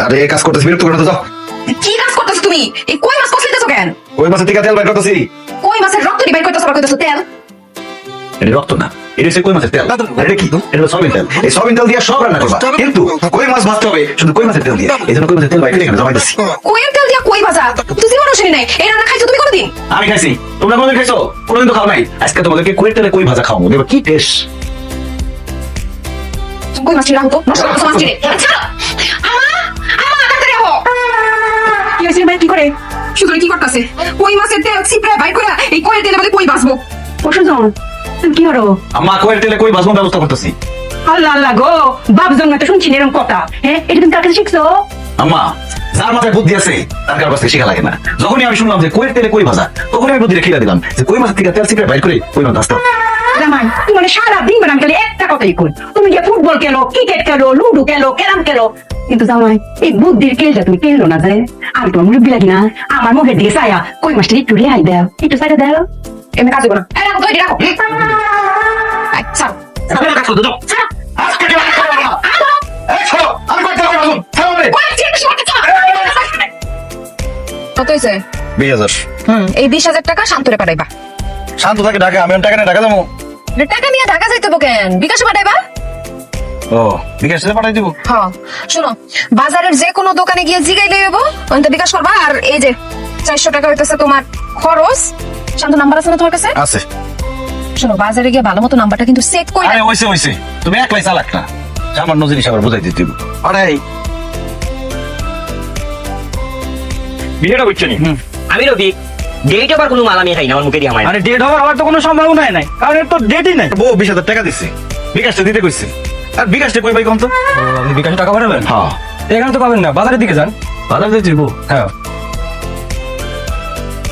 আরে কাজ করতেছি, বিরক্ত করে যাও। কি কাজ করতেছো তুমি? এই কই মাছ কষলিতেছো কেন? কই মাছের থেকে তেল বের করতেছি। কই মাছের রক্ত ডিবাই করতেছো, আর কইতেছো তেল? এটা রক্ত না, এটা হচ্ছে কই মাছের তেল। এটা কি? এটা হলো সয়াবিন তেল। এই সয়াবিন তেল দিয়ে সব রান্না করবা, কিন্তু কই মাছ ভাজতে হবে শুধু কই মাছের তেল দিয়ে। এই জন্য কই মাছের তেল বাইরে এখানে জমাইতেছি। কইয়ের তেল দিয়া কই ভাজা? তুই জীবনও শুনি নাই। এই রান্না খাইছো তুমি কোনদিন? আমি খাইছি, তোমরা কোনদিন খাইছো? কোনদিন তো খাও নাই। আজকে তোমাদেরকে কইয়ের তেলে কই ভাজা খাওয়াবো, দেখো কি টেস্ট। কই মাছ রাখো তো, নষ্ট করছো মাছ চিড়ে। ছাড়ো। আমা, আমা তাড়াতাড়ি আও। কি হইছে ভাই, কি করে? সুন্দরী কি করতেছে? কই মাছের তেল চিপড়ে বাইর করে এই কইয়ের তেলে বলে কই ভাজবো। পশুজন তুমি কি করো? আম্মা কইয়ের তেলে কই ভাজবো ব্যবস্থা করতেছি। আল্লাহ আল্লাহ গো, বাপ জন্ম তো শুনছি না এরকম কথা। হ্যাঁ, এটা তুমি কার কাছে শিখছো? আম্মা, যার মাথায় বুদ্ধি আছে তার কারো কাছে শেখা লাগে না। যখনই আমি শুনলাম যে কইয়ের তেলে কই ভাজা, তখনই আমি বুদ্ধি রেখে দিলাম যে কই মাছের থেকে তেল চিপড়ে বাইর করে কই মাছ ভাজতে হবে। জামাই, তুমি মানে সারা দিন বেলা আমি খালি একটা কথাই কই। তুমি যে ফুটবল খেলো, ক্রিকেট খেলো, লুডো খেলো, ক্যারাম খেলো, কিন্তু জামাই এই বুদ্ধির খেলটা তুমি খেলো না যায়। আমি তোমার মুরব্বী লাগি না? আমার মুখের দিকে চায়া কই মাছটা একটু রেহাই দাও, একটু সাইডে দাও। এমনি কাজ করো না। এই রাখো তো, এই রাখো। আচ্ছা। কাজ করতে দাও। আজকে কি করবো না? এই ছাড়ো, আমি কই তেলে কই ভাজবো, ছাড়ো আমারে। কত হইছে? 20,000। এই 20,000 টাকা শান্তরে পাঠাইবা। শান্ত থাকে ঢাকা, আমি টাকা নিয়ে ঢাকা যাবো। টাকা নিয়ে ঢাকা যাইতে হবো কেন? বিকাশে পাঠাইবা। ও, বিকাশ থেকে পাঠাই দিব। হ্যাঁ, শোনো, বাজারের যে কোনো দোকানে গিয়ে জিগাইলে হইব, ওইটা বিকাশ করবা। আর এই যে 400 টাকা হইতেছে তোমার খরচ। শান্ত নাম্বার আছে না তোমার কাছে? আছে। শোনো, বাজারে গিয়ে ভালো মতো নাম্বারটা কিন্তু সেট করে। আরে হইছে হইছে, তুমি একলাই চালাক না, সামান্য জিনিস আবার বুঝাই দিতে দিব। আরে ভিডিওটা বুঝছো নি? আমি রবি ডেট আবার কোনো মাল আমি খাই না, আমার মুখে দিয়ে আমার আরে ডেট হওয়ার আমার তো কোনো সম্ভাবনাই নাই, কারণ এর তো ডেটই নাই। বউ 20,000 টাকা দিচ্ছে, বিকাশটা দিতে কইছে। আর বিকাশটা কই ভাই কোন তো? আপনি বিকাশে টাকা পাঠাবেন? হ্যাঁ, এখানে তো পাবেন না, বাজারের দিকে যান। বাজার দিয়ে দিব। হ্যাঁ,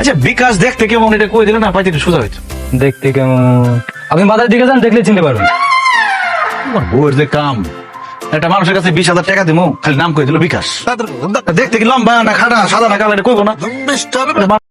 আচ্ছা বিকাশ দেখতে কেমন এটা কই দিলে না পাইতে একটু সোজা হইতো। দেখতে কেমন? আপনি বাজারের দিকে যান, দেখলে চিনতে পারবেন। আমার বউয়ের যে কাম, একটা মানুষের কাছে 20,000 টাকা দিমু, খালি নাম কই দিল বিকাশ। দেখতে কি লম্বা না খাড়া, সাদা না কালো এটা কইবো না।